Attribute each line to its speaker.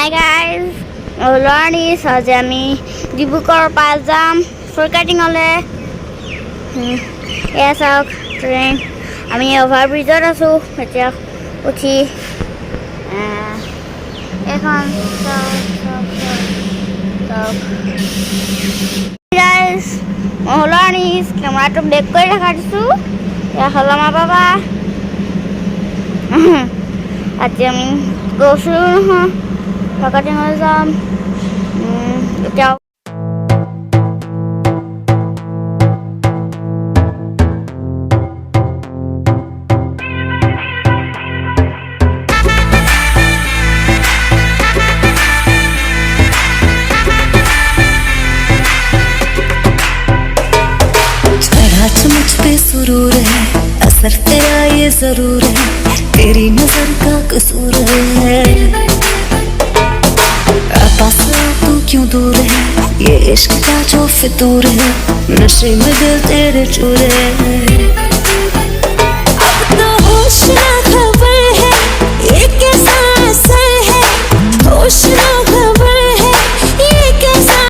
Speaker 1: Hi guys, Lornis আজি আমি ডিব্ৰুগড় পাই যাম ফৰকাটিং হলে এয়া চাওক ট্ৰেইন আমি অভাৰ ব্ৰিজত আছো এতিয়া উঠি এখন guys Lornis কেমেৰাটো বেক কৰি ৰাখা দিছো এয়া হল আমাৰ বাবা আজি আমি গৈছো নহয় ফৰকাটিং হলে যাম এতিয়া
Speaker 2: मुझ पे सुरूर है असर तेरा ये जरूर है तेरी नजर का कसूर है पास तू क्यों दूर है ये इश्क का जो फितूर है नशे में दिल तेरे चूर है अब तो होश ना